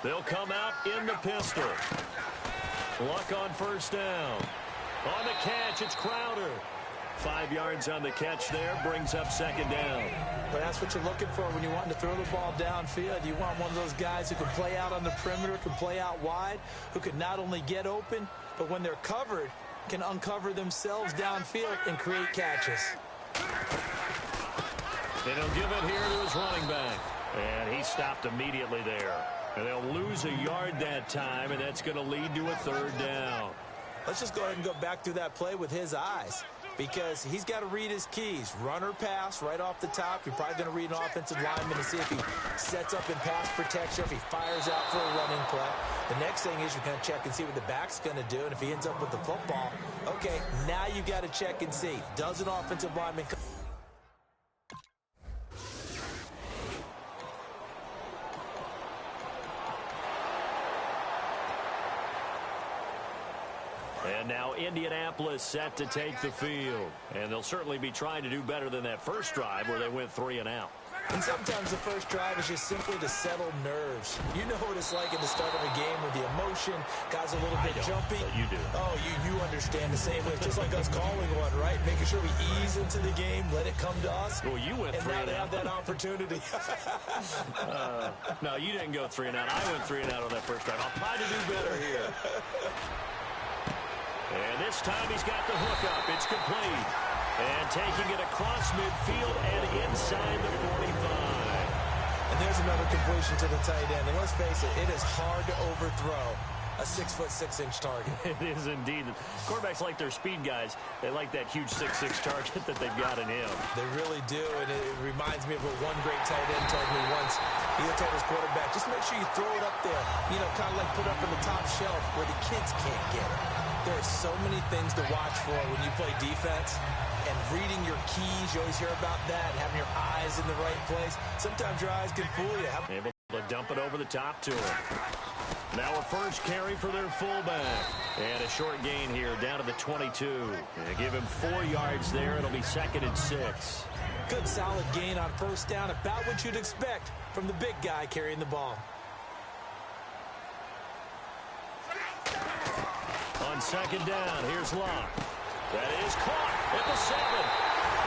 They'll come out in the pistol. Luck on first down. On the catch, it's Crowder. 5 yards on the catch there, brings up second down. But that's what you're looking for when you want to throw the ball downfield. You want one of those guys who can play out on the perimeter, can play out wide, who can not only get open, but when they're covered, can uncover themselves downfield and create catches. And he'll give it here to his running back. And he stopped immediately there. And they'll lose a yard that time, and that's going to lead to a third down. Let's just go ahead and go back through that play with his eyes, because he's got to read his keys. Run or pass right off the top. You're probably going to read an offensive lineman to see if he sets up in pass protection, if he fires out for a running play. The next thing is you're going to check and see what the back's going to do, and if he ends up with the football, okay, now you got to check and see. Does an offensive lineman come? And now Indianapolis set to take the field. And they'll certainly be trying to do better than that first drive where they went 3 and out. And sometimes the first drive is just simply to settle nerves. You know what it's like at the start of a game with the emotion, guys a little bit jumpy. But you do. Oh, you understand the same way. Just like us calling one, right? Making sure we ease into the game, let it come to us. Well, you went 3 and out. And now they have that opportunity. No, you didn't go 3 and out. I went 3 and out on that first drive. I'll try to do better here. And this time he's got the hook up. It's complete. And taking it across midfield and inside the 45. And there's another completion to the tight end. And let's face it, it is hard to overthrow a 6'6" target. It is indeed. Quarterbacks like their speed guys. They like that huge 6'6" target that they've got in him. They really do, and it reminds me of what one great tight end told me once. He told his quarterback, just make sure you throw it up there, kind of like put up in the top shelf where the kids can't get it. There are so many things to watch for when you play defense, and reading your keys, you always hear about that, having your eyes in the right place. Sometimes your eyes can fool you. Able to dump it over the top to him. Now a first carry for their fullback. And a short gain here down to the 22. And give him 4 yards there. It'll be 2nd and 6. Good solid gain on first down. About what you'd expect from the big guy carrying the ball. On second down, here's Locke. That is caught at the 7.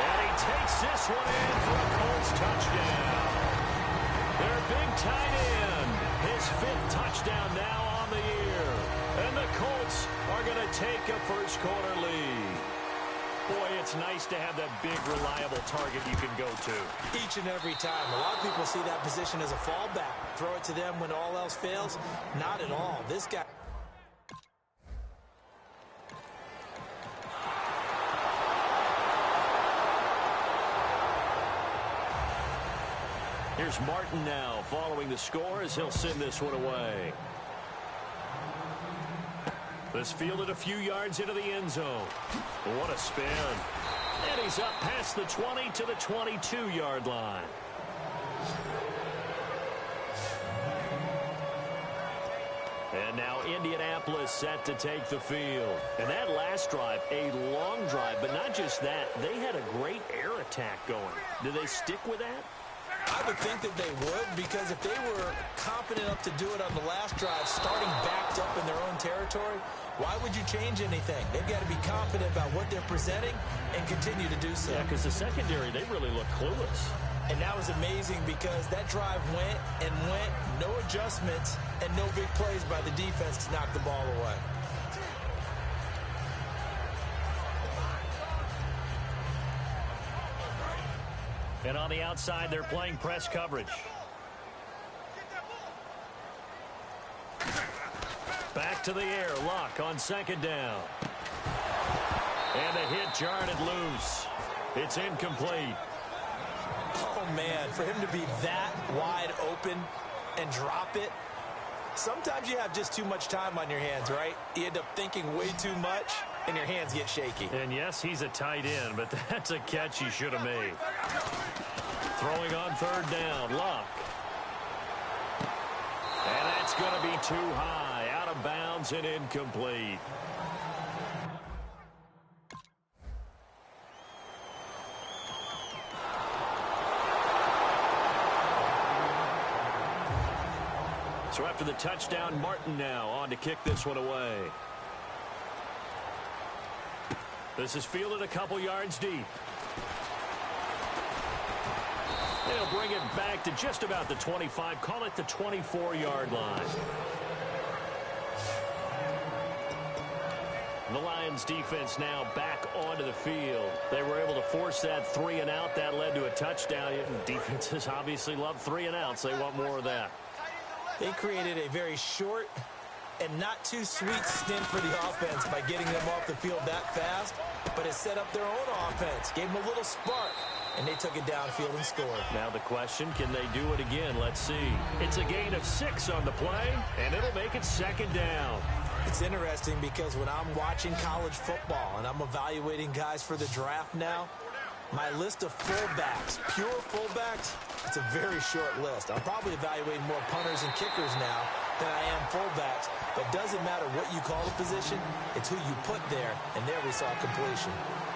And he takes this one in for a Colts touchdown. Their big tight end. His 5th touchdown now on the year. And the Colts are going to take a first-quarter lead. Boy, it's nice to have that big, reliable target you can go to. Each and every time. A lot of people see that position as a fallback. Throw it to them when all else fails. Not at all. This guy... Here's Martin now following the score as he'll send this one away. This fielded a few yards into the end zone. What a spin. And he's up past the 20 to the 22-yard line. And now Indianapolis set to take the field. And that last drive, a long drive, but not just that. They had a great air attack going. Do they stick with that? I would think that they would, because if they were confident enough to do it on the last drive, starting backed up in their own territory, why would you change anything? They've got to be confident about what they're presenting and continue to do so. Yeah, because the secondary, they really look clueless. And that was amazing because that drive went and went, no adjustments, and no big plays by the defense to knock the ball away. And on the outside, they're playing press coverage. Back to the air. Luck on second down. And the hit jarred it loose. It's incomplete. Oh, man, for him to be that wide open and drop it, sometimes you have just too much time on your hands, right? You end up thinking way too much, and your hands get shaky. And yes, he's a tight end, but that's a catch he should have made. Throwing on third down, Luck. And that's going to be too high, out of bounds and incomplete. So after the touchdown, Martin now on to kick this one away. This is fielded a couple yards deep. They'll bring it back to just about the 25. Call it the 24-yard line. The Lions defense now back onto the field. They were able to force that 3-and-out. That led to a touchdown. Defenses obviously love 3-and-outs. They want more of that. They created a very short and not too sweet stint for the offense by getting them off the field that fast, but it set up their own offense, gave them a little spark, and they took it downfield and scored. Now the question, can they do it again? Let's see. It's a gain of 6 on the play, and it'll make it 2nd down. It's interesting because when I'm watching college football and I'm evaluating guys for the draft now, my list of fullbacks, pure fullbacks, it's a very short list. I'm probably evaluating more punters and kickers now than I am fullbacks. But it doesn't matter what you call the position, it's who you put there, and there we saw completion.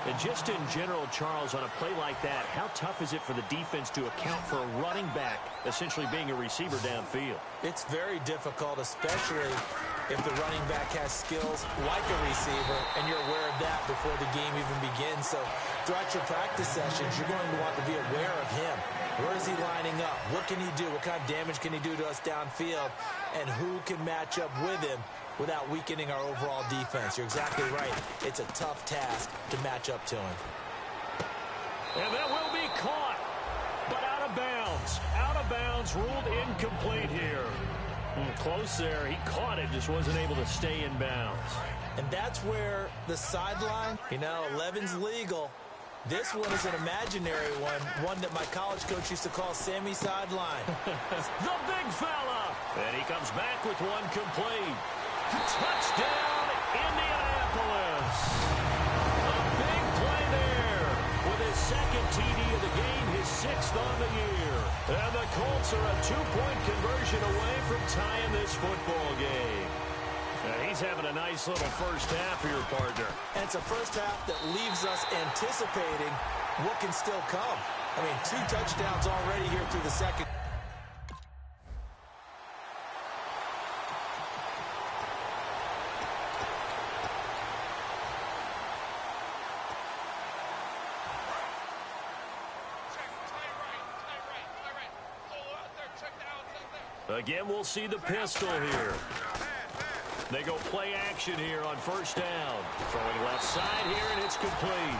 And just in general, Charles, on a play like that, how tough is it for the defense to account for a running back essentially being a receiver downfield? It's very difficult, especially if the running back has skills like a receiver, and you're aware of that before the game even begins. So throughout your practice sessions, you're going to want to be aware of him. Where is he lining up? What can he do? What kind of damage can he do to us downfield? And who can match up with him without weakening our overall defense? You're exactly right. It's a tough task to match up to him. And that will be caught, but out of bounds. Out of bounds, ruled incomplete here. Close there. He caught it, just wasn't able to stay in bounds. And that's where the sideline, 11's legal. This one is an imaginary one that my college coach used to call Sammy Sideline. The big fella. And he comes back with one complete. Touchdown, Indianapolis. A big play there with his 2nd TD of the game, his 6th on the year. And the Colts are a 2-point conversion away from tying this football game. And he's having a nice little first half here, partner. And it's a first half that leaves us anticipating what can still come. 2 touchdowns already here through the second. Again, we'll see the pistol here. They go play action here on first down. Throwing left side here, and it's complete.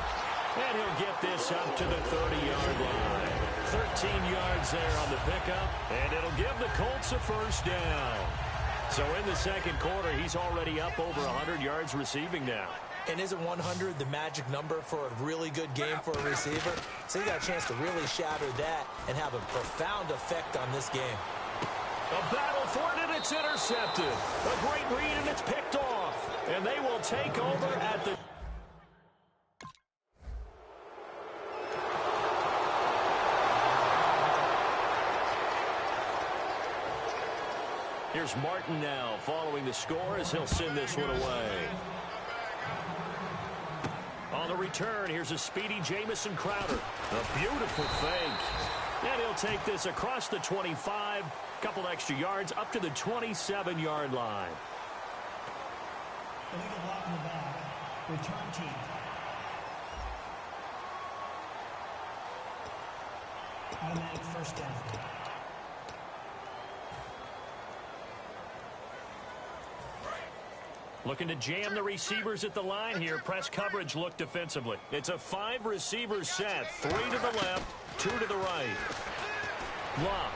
And he'll get this up to the 30-yard line. 13 yards there on the pickup, and it'll give the Colts a first down. So in the second quarter, he's already up over 100 yards receiving now. And isn't 100 the magic number for a really good game for a receiver? So he got a chance to really shatter that and have a profound effect on this game. A battle for it, and it's intercepted. A great read, and it's picked off. And they will take over at the... Here's Martin now following the score as he'll send this one away. On the return, here's a speedy Jamison Crowder. A beautiful fake. And he'll take this across the 25, couple extra yards, up to the 27-yard line. Illegal block in the back. Return team. Automatic first down. Looking to jam the receivers at the line here. Press coverage look defensively. It's a 5-receiver set. 3 to the left, 2 to the right. Love.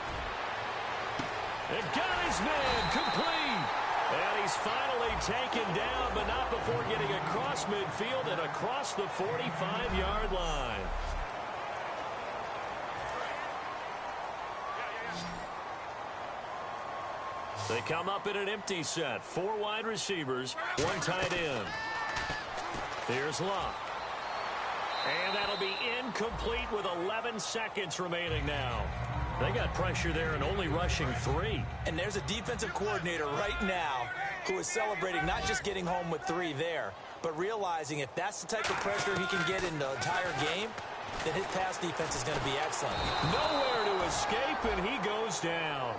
And got his man complete. And he's finally taken down, but not before getting across midfield and across the 45-yard line. They come up in an empty set. 4 wide receivers, 1 tight end. Here's Locke. And that'll be incomplete with 11 seconds remaining now. They got pressure there and only rushing 3. And there's a defensive coordinator right now who is celebrating not just getting home with 3 there, but realizing if that's the type of pressure he can get in the entire game, then his pass defense is going to be excellent. Nowhere to escape, and he goes down.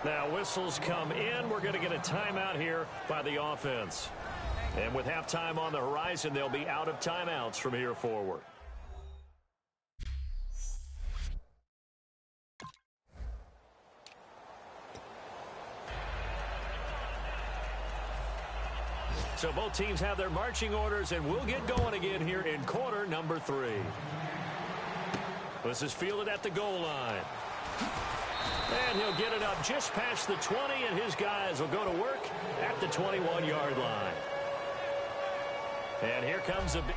Now whistles come in. We're going to get a timeout here by the offense. And with halftime on the horizon, they'll be out of timeouts from here forward. So both teams have their marching orders, and we'll get going again here in quarter number 3. This is fielded at the goal line. And he'll get it up just past the 20, and his guys will go to work at the 21-yard line. And here comes a big...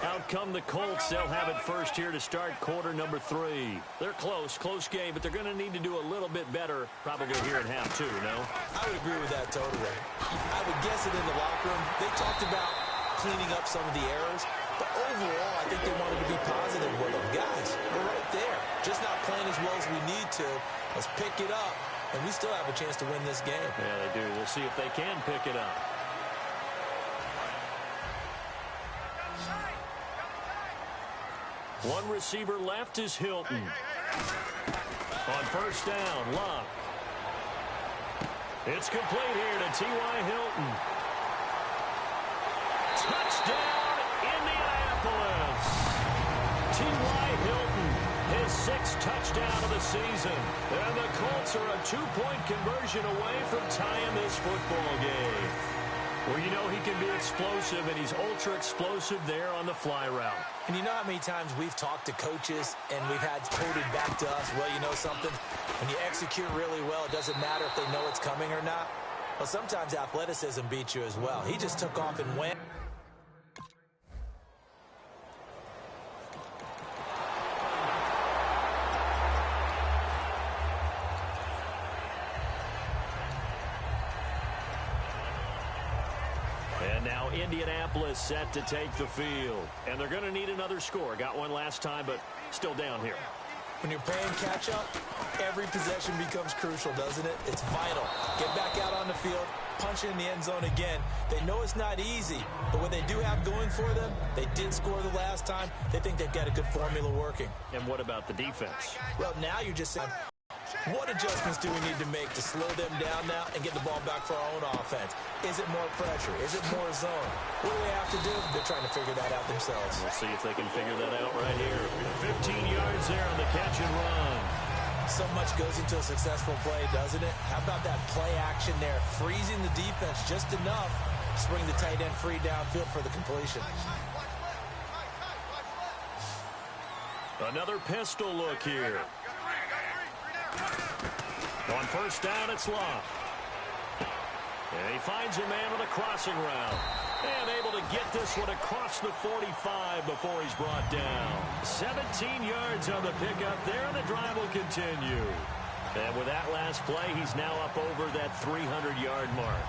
Out come the Colts. They'll have it first here to start quarter number 3. They're close game, but they're going to need to do a little bit better probably here in half 2, no? I would agree with that totally. I would guess it in the locker room. They talked about cleaning up some of the errors, but overall, I think they wanted to be positive with them. Guys, we're right there. Just not playing as well as we need to. Let's pick it up, and we still have a chance to win this game. Yeah, they do. We'll see if they can pick it up. One receiver left is Hilton. On first down, Love. It's complete here to T.Y. Hilton. Touchdown, Indianapolis. T.Y. Hilton, his 6th touchdown of the season. And the Colts are a 2-point conversion away from tying this football game. Well, you know he can be explosive, and he's ultra-explosive there on the fly route. And you know how many times we've talked to coaches and we've had quoted back to us, well, you know something? When you execute really well, it doesn't matter if they know it's coming or not. Well, sometimes athleticism beats you as well. He just took off and went. And now Indianapolis set to take the field. And they're going to need another score. Got one last time, but still down here. When you're playing catch-up, every possession becomes crucial, doesn't it? It's vital. Get back out on the field, punch it in the end zone again. They know it's not easy, but what they do have going for them, they did score the last time. They think they've got a good formula working. And what about the defense? Well, now you're just saying, what adjustments do we need to make to slow them down now and get the ball back for our own offense? Is it more pressure? Is it more zone? What do they have to do? They're trying to figure that out themselves. We'll see if they can figure that out right here. 15 yards there on the catch and run. So much goes into a successful play, doesn't it? How about that play action there? Freezing the defense just enough to bring the tight end free downfield for the completion. Another pistol look here. On first down, it's Love. And he finds a man with a crossing route. And able to get this one across the 45 before he's brought down. 17 yards on the pickup there, and the drive will continue. And with that last play, he's now up over that 300-yard mark.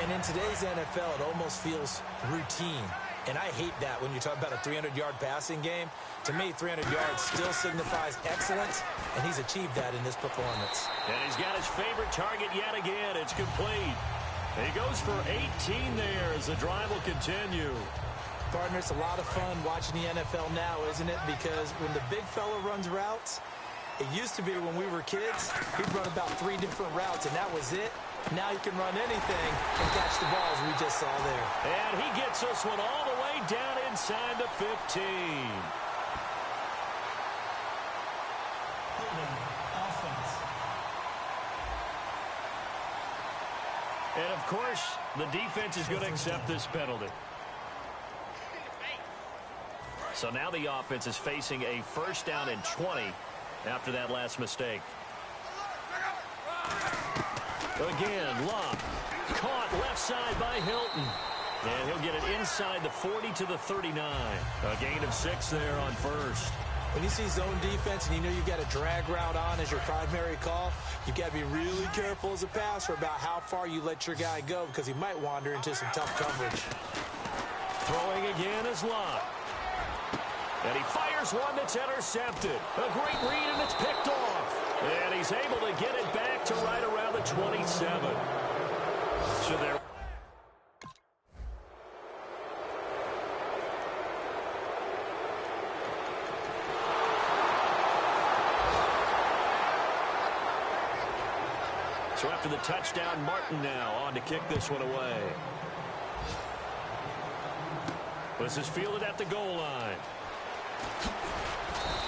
And in today's NFL, it almost feels routine. And I hate that when you talk about a 300-yard passing game. To me, 300 yards still signifies excellence, and he's achieved that in this performance. And he's got his favorite target yet again. It's complete. And he goes for 18 there as the drive will continue. Partner, it's a lot of fun watching the NFL now, isn't it? Because when the big fella runs routes, it used to be when we were kids, he'd run about 3 different routes, and that was it. Now he can run anything and catch the balls we just saw there. And he gets this one all the way down inside the 15. Offense. And, of course, the defense is going to accept this penalty. So now the offense is facing a first down and 20 after that last mistake. Again, Love caught left side by Hilton. And he'll get it inside the 40 to the 39. A gain of 6 there on first. When you see zone defense and you know you've got a drag route on as your primary call, you've got to be really careful as a passer about how far you let your guy go because he might wander into some tough coverage. Throwing again is Love. And he fires one that's intercepted. A great read, and it's picked off. And he's able to get it back to right around the 27. So there. So after the touchdown, Martin now on to kick this one away. This is fielded at the goal line.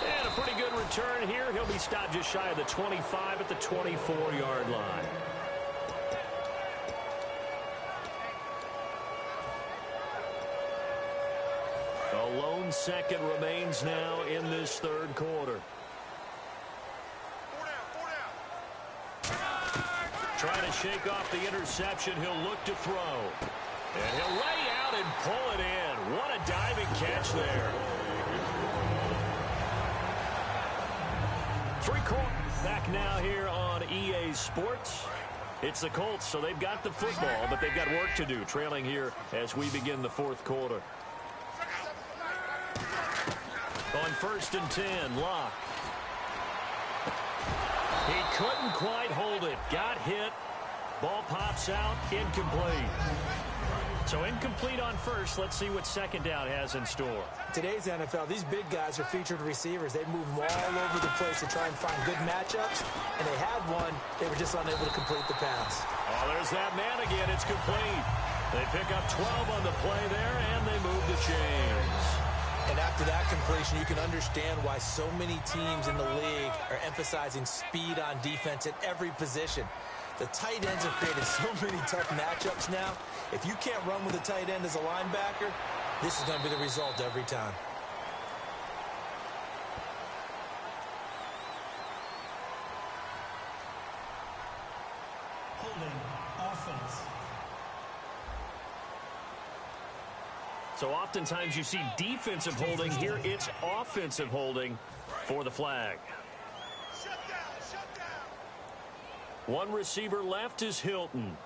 And a pretty good return here. He'll be stopped just shy of the 25 at the 24-yard line. A lone second remains now in this third quarter. Trying to shake off the interception. He'll look to throw. And he'll lay out and pull it in. What a diving catch there. Back now here on EA Sports. It's the Colts, so they've got the football, but they've got work to do, trailing here as we begin the fourth quarter. On 1st and 10, Locke. He couldn't quite hold it. Got hit. Ball pops out. Incomplete. So incomplete on first. Let's see what second down has in store. Today's NFL, these big guys are featured receivers. They move them all over the place to try and find good matchups. And they had one. They were just unable to complete the pass. Oh, there's that man again. It's complete. They pick up 12 on the play there, and they move the chains. And after that completion, you can understand why so many teams in the league are emphasizing speed on defense at every position. The tight ends have created so many tough matchups now. If you can't run with a tight end as a linebacker, this is going to be the result every time. Holding. Offense. So oftentimes you see defensive holding. Here it's offensive holding for the flag. One receiver left is Hilton.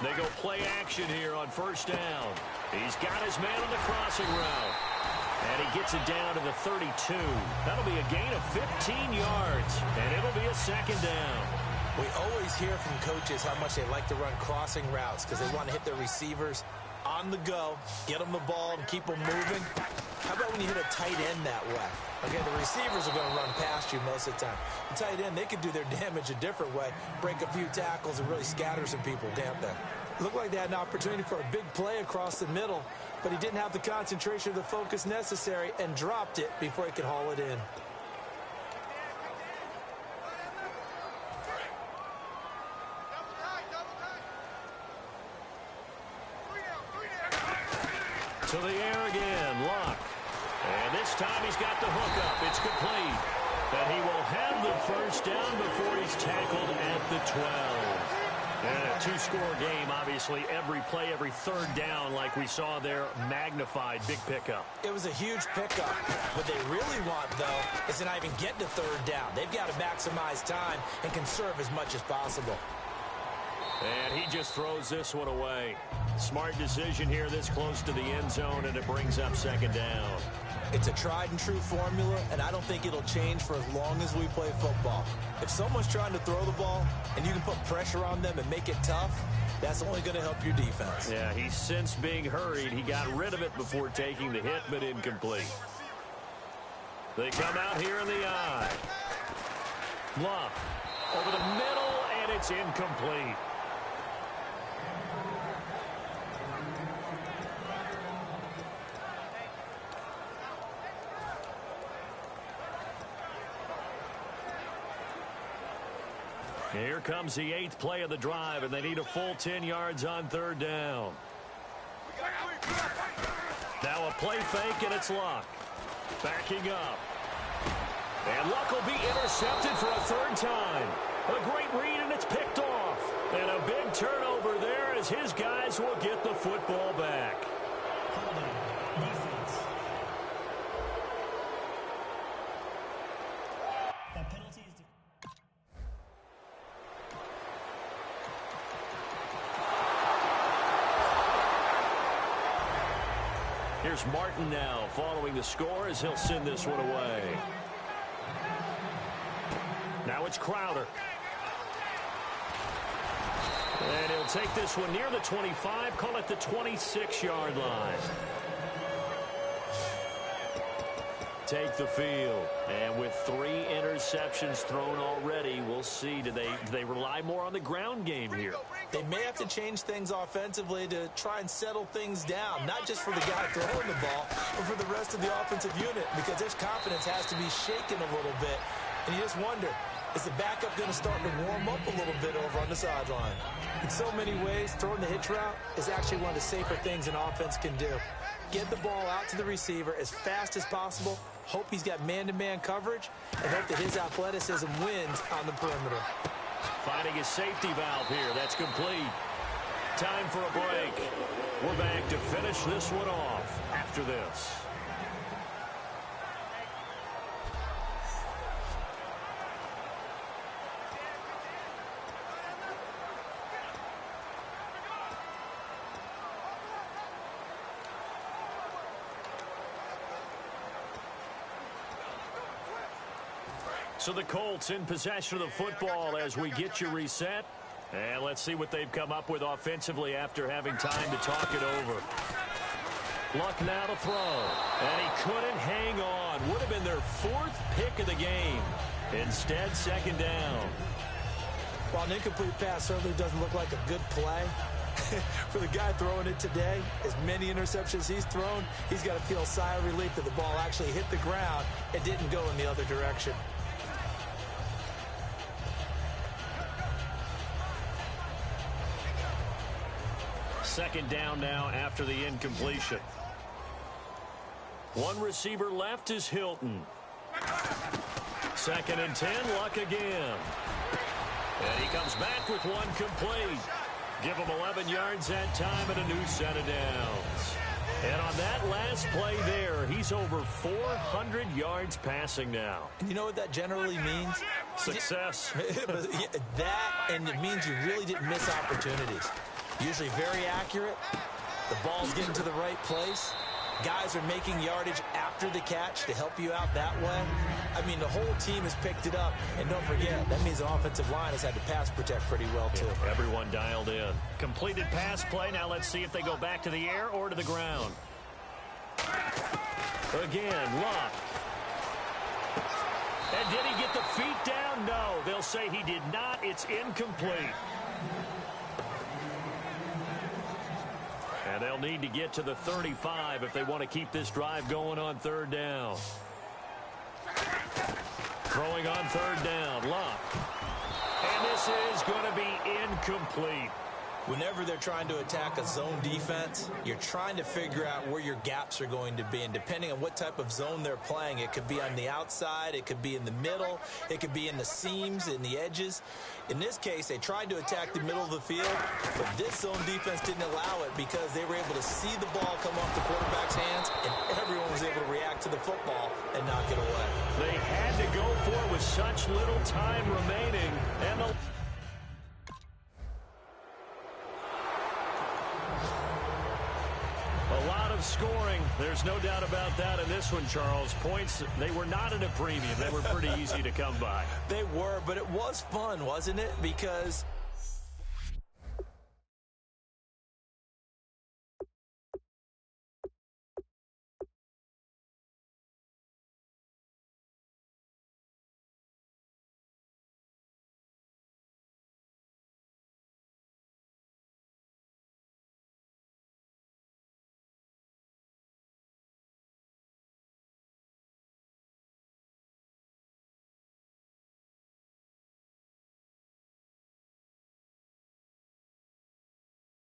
They go play action here on 1st down. He's got his man on the crossing route. And he gets it down to the 32. That'll be a gain of 15 yards. And it'll be a 2nd down. We always hear from coaches how much they like to run crossing routes because they want to hit their receivers on the go, get them the ball, and keep them moving. How about when you hit a tight end that way? Okay, the receivers are going to run past you most of the time. The tight end, they can do their damage a different way, break a few tackles, and really scatter some people, can't they? Looked like they had an opportunity for a big play across the middle, but he didn't have the concentration or the focus necessary and dropped it before he could haul it in. To the air again, Locke. And this time he's got the hook up. It's complete. But he will have the 1st down before he's tackled at the 12. And a 2-score game, obviously. Every play, every 3rd down, like we saw there, magnified. Big pickup. It was a huge pickup. What they really want, though, is to not even get to 3rd down. They've got to maximize time and conserve as much as possible. And he just throws this one away. Smart decision here this close to the end zone, and it brings up 2nd down. It's a tried-and-true formula, and I don't think it'll change for as long as we play football. If someone's trying to throw the ball and you can put pressure on them and make it tough, that's only going to help your defense. Yeah, he's since being hurried. He got rid of it before taking the hit, but incomplete. They come out here in the eye. Love over the middle, and it's incomplete. Here comes the 8th play of the drive, and they need a full 10 yards on 3rd down. Now a play fake, and it's Luck. Backing up. And Luck will be intercepted for a 3rd time. A great read, and it's picked off. And a big turnover there as his guys will get the football back. Holding. Defense. That penalty is... Here's Martin now following the score as he'll send this one away. Now it's Crowder. And he'll take this one near the 25, call it the 26-yard line. take the field. And with 3 interceptions thrown already, we'll see. Do they rely more on the ground game here? They may have to change things offensively to try and settle things down, not just for the guy throwing the ball, but for the rest of the offensive unit, because their confidence has to be shaken a little bit. And you just wonder, is the backup going to start to warm up a little bit over on the sideline? In so many ways, throwing the hitch route is actually one of the safer things an offense can do. Get the ball out to the receiver as fast as possible, hope he's got man-to-man coverage, and hope that his athleticism wins on the perimeter. Finding a safety valve here. That's complete. Time for a break. We're back to finish this one off after this. So the Colts in possession of the football as we get you reset. And let's see what they've come up with offensively after having time to talk it over. Luck now to throw. And he couldn't hang on. Would have been their 4th pick of the game. Instead, 2nd down. While an incomplete pass certainly doesn't look like a good play, for the guy throwing it today, as many interceptions he's thrown, he's got to feel a sigh of relief that the ball actually hit the ground and didn't go in the other direction. Second down now after the incompletion. One receiver left is Hilton. 2nd and 10, Luck again. And he comes back with one complete. Give him 11 yards that time and a new set of downs. And on that last play there, he's over 400 yards passing now. And you know what that generally means? Success. That, and it means you really didn't miss opportunities. Usually very accurate. The ball's getting to the right place. Guys are making yardage after the catch to help you out that way. I mean, the whole team has picked it up. And don't forget, that means the offensive line has had to pass protect pretty well, too. Yeah, everyone dialed in. Completed pass play. Now let's see if they go back to the air or to the ground. Again, Luck. And did he get the feet down? No. They'll say he did not. It's incomplete. And they'll need to get to the 35 if they want to keep this drive going on 3rd down. Throwing on 3rd down, Luck. And this is going to be incomplete. Whenever they're trying to attack a zone defense, you're trying to figure out where your gaps are going to be. And depending on what type of zone they're playing, it could be on the outside, it could be in the middle, it could be in the seams, in the edges. In this case, they tried to attack the middle of the field, but this zone defense didn't allow it because they were able to see the ball come off the quarterback's hands, and everyone was able to react to the football and knock it away. They had to go for it with such little time remaining, and the scoring. There's no doubt about that in this one, Charles. Points, they were not at a premium. They were pretty easy to come by. They were, but it was fun, wasn't it? Because